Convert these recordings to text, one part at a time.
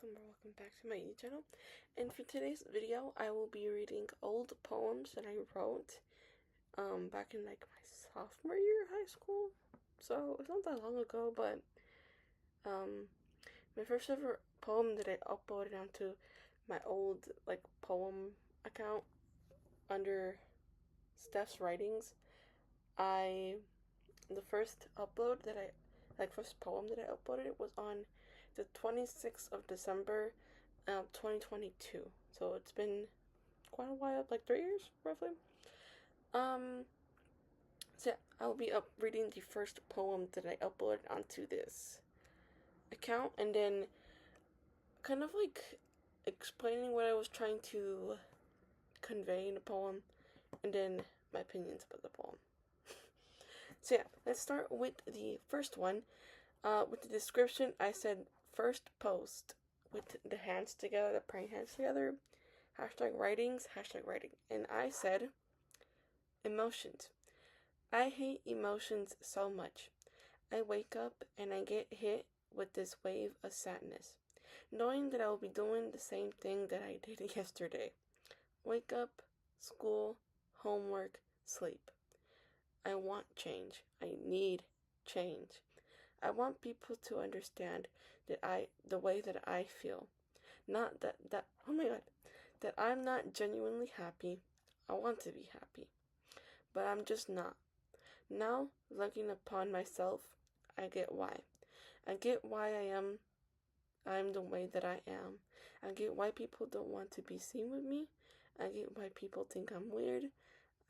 welcome back to my YouTube channel. And for today's video, I will be reading old poems that I wrote back in like my sophomore year of high school. So it's not that long ago, but um my first ever poem that I uploaded onto my old like poem account under Steph's writings. I the first upload that I first poem that I uploaded it was on the 26th of December 2022. So it's been quite a while, like 3 years roughly. Um, so yeah, I'll be up reading the first poem that I uploaded onto this account, and then kind of like explaining what I was trying to convey in the poem, and then my opinions about the poem. So yeah, let's start with the first one. With the description, I said first post with the hands together, the praying hands together, hashtag writings, hashtag writing. And I said emotions. I hate emotions so much. I wake up and I get hit with this wave of sadness, knowing that I will be doing the same thing that I did yesterday. Wake up, school, homework, sleep. I want change. I need change. I want people to understand the way that I feel. Not that oh my god, that I'm not genuinely happy. I want to be happy, but I'm just not. Now, looking upon myself, I get why. I get why I'm the way that I am. I get why people don't want to be seen with me. I get why people think I'm weird.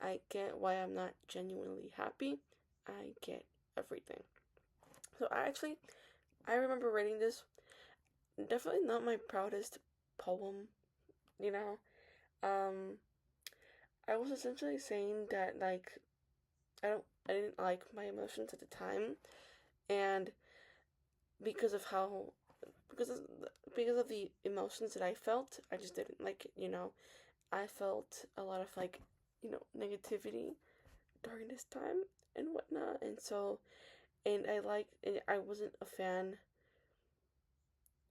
I get why I'm not genuinely happy. I get everything. So I remember reading this. Definitely not my proudest poem, you know. Um, I was essentially saying that like I didn't like my emotions at the time, and because of how because of because of the emotions that I felt, I just didn't like it. I felt a lot of like negativity during this time and whatnot, and so and I wasn't a fan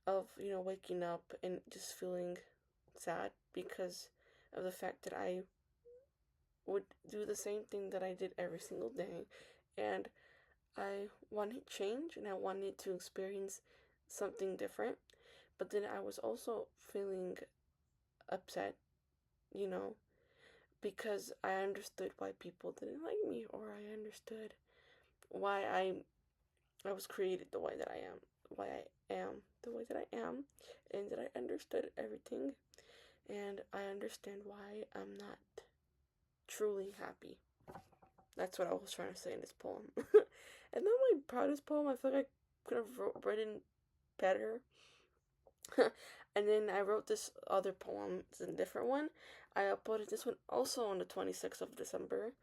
of waking up and just feeling sad because of the fact that I would do the same thing that I did every single day, and I wanted change and I wanted to experience something different. But then I was also feeling upset, you know, because I understood why people didn't like me, or I understood why I was created the way that I am, why I am the way that I am, and that I understood everything, and I understand why I'm not truly happy. That's what I was trying to say in this poem. And not my proudest poem. I feel like I could have written better. And then I wrote this other poem. It's a different one. I uploaded this one also on the 26th of December.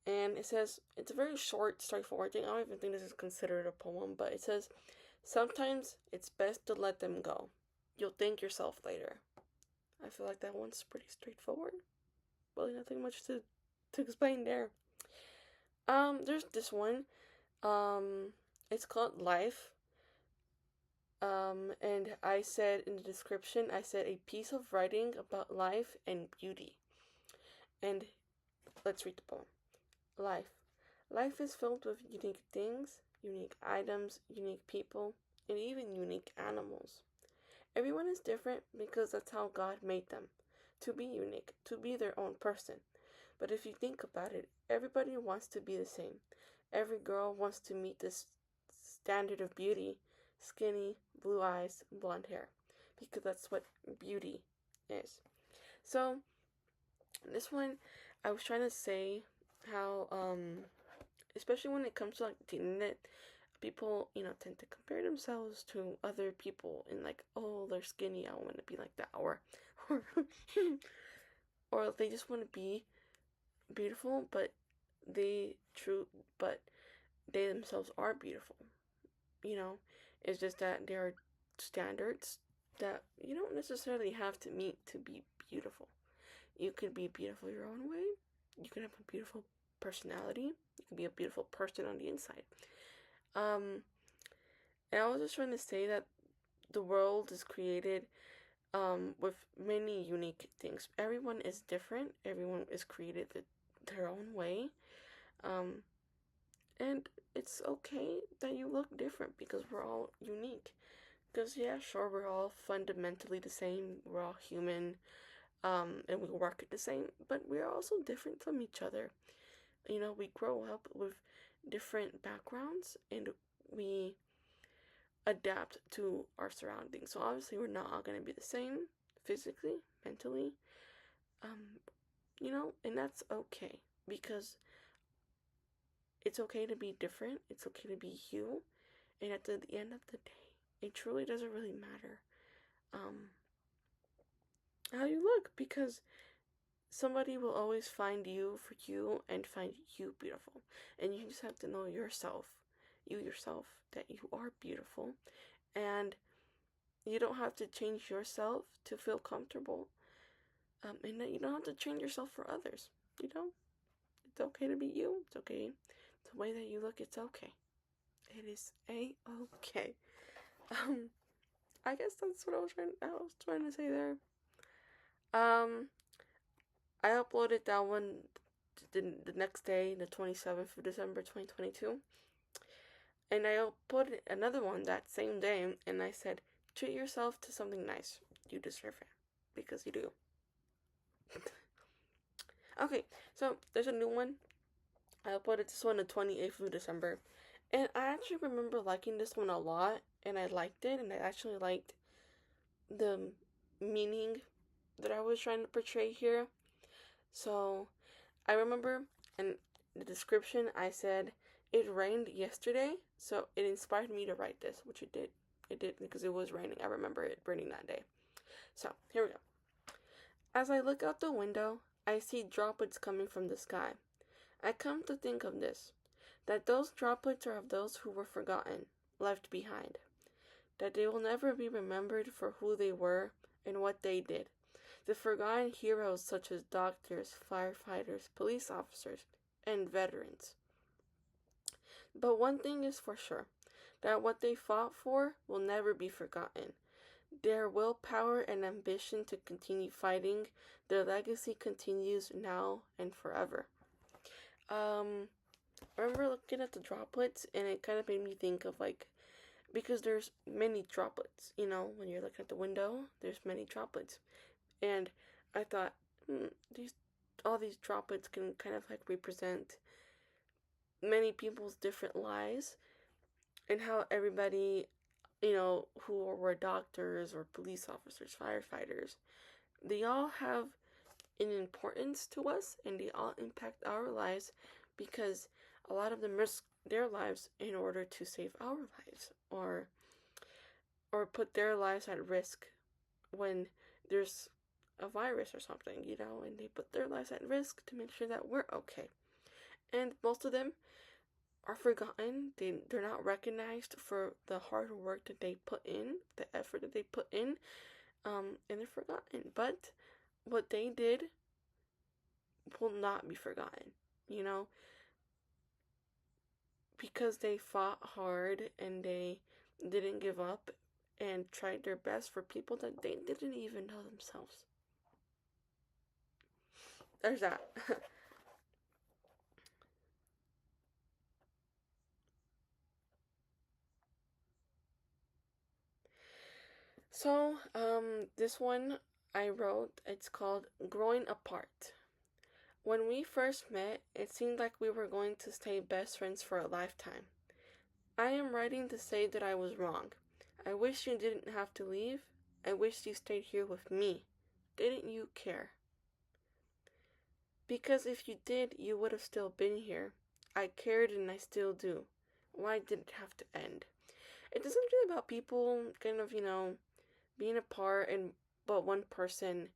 And it says, it's a very short, straightforward thing. I don't even think this is considered a poem, but it says, sometimes it's best to let them go. You'll thank yourself later. I feel like that one's pretty straightforward. Really nothing much to explain there. There's this one. It's called Life. And I said in the description, I said a piece of writing about life and beauty. And let's read the poem. Life. Life is filled with unique things, unique items, unique people, and even unique animals. Everyone is different because that's how God made them. To be unique, to be their own person. But if you think about it, everybody wants to be the same. Every girl wants to meet this standard of beauty: skinny, blue eyes, blonde hair. Because that's what beauty is. So, this one, I was trying to say how, especially when it comes to like the internet, people, tend to compare themselves to other people and like, oh, they're skinny, I want to be like that, or, or they just want to be beautiful, but they themselves are beautiful. It's just that there are standards that you don't necessarily have to meet to be beautiful. You could be beautiful your own way. You can have a beautiful personality. You can be a beautiful person on the inside. And I was just trying to say that the world is created with many unique things. Everyone is different. Everyone is created their own way. Um, and it's okay that you look different because we're all unique. Because, yeah, sure, we're all fundamentally the same. We're all human, and we work the same, but we're also different from each other. You know, we grow up with different backgrounds and we adapt to our surroundings. So, obviously, we're not all going to be the same physically, mentally, um, and that's okay because it's okay to be different, it's okay to be you, and at the end of the day, it truly doesn't really matter um, how you look because somebody will always find you for you and find you beautiful. And you just have to know yourself, that you are beautiful. And you don't have to change yourself to feel comfortable. And that you don't have to change yourself for others. It's okay to be you. It's okay. The way that you look, it's okay. It is a-okay. I guess that's what I was trying to say there. I uploaded that one the next day, the 27th of December 2022. And I uploaded another one that same day, and I said, treat yourself to something nice. You deserve it. Because you do. Okay, so there's a new one. I uploaded this one the 28th of December. And I actually remember liking this one a lot, and I liked it, and I actually liked the meaning that I was trying to portray here. So, I remember in the description I said, it rained yesterday, so it inspired me to write this, which it did. It did because it was raining. I remember it raining that day. So, here we go. As I look out the window, I see droplets coming from the sky. I come to think of this, that those droplets are of those who were forgotten, left behind, that they will never be remembered for who they were and what they did. The forgotten heroes such as doctors, firefighters, police officers, and veterans. But one thing is for sure, that what they fought for will never be forgotten. Their willpower and ambition to continue fighting, their legacy continues now and forever. I remember looking at the droplets and it kind of made me think of because there's many droplets, when you're looking at the window, there's many droplets. And I thought, all these droplets can kind of represent many people's different lives and how everybody, who were doctors or police officers, firefighters, they all have an importance to us and they all impact our lives because a lot of them risk their lives in order to save our lives or put their lives at risk when there's a virus or something, and they put their lives at risk to make sure that we're okay. And most of them are forgotten. They're not recognized for the hard work that they put in, the effort that they put in, and they're forgotten. But what they did will not be forgotten, because they fought hard and they didn't give up and tried their best for people that they didn't even know themselves. There's that. So, this one I wrote, it's called Growing Apart. When we first met, it seemed like we were going to stay best friends for a lifetime. I am writing to say that I was wrong. I wish you didn't have to leave. I wish you stayed here with me. Didn't you care? Because if you did, you would have still been here. I cared and I still do. Why did it have to end? It is something about people kind of, being apart but one person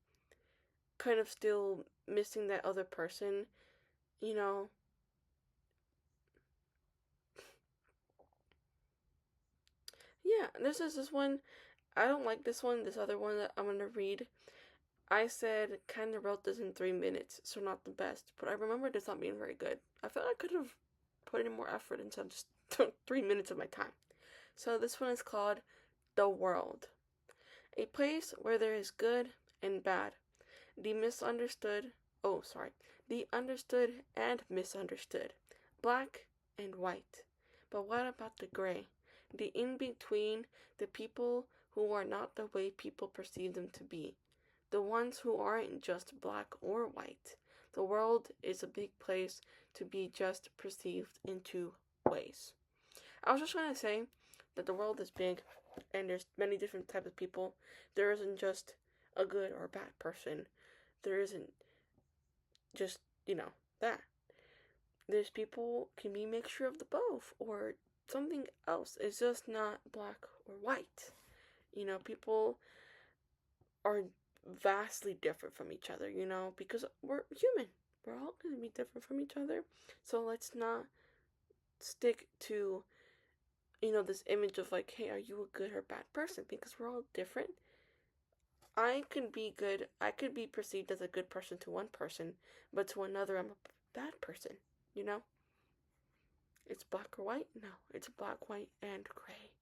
kind of still missing that other person, Yeah, this is this one. I don't like this one. This other one that I'm gonna read. I said kind of wrote this in 3 minutes, so not the best. But I remember this not being very good. I felt I could have put in more effort instead of just 3 minutes of my time. So this one is called the world. A place where there is good and bad, the misunderstood, the understood and misunderstood, black and white. But what about the gray? The in-between, the people who are not the way people perceive them to be. The ones who aren't just black or white. The world is a big place to be just perceived in two ways. I was just trying to say that the world is big and there's many different types of people. There isn't just a good or a bad person. There isn't just, that. There's people can be a mixture of the both or something else. It's just not black or white. People are vastly different from each other, because we're human. We're all going to be different from each other. So let's not stick to, this image of like, hey, are you a good or bad person? Because we're all different. I could be good. I could be perceived as a good person to one person, but to another, I'm a bad person, It's black or white? No, it's black, white, and gray.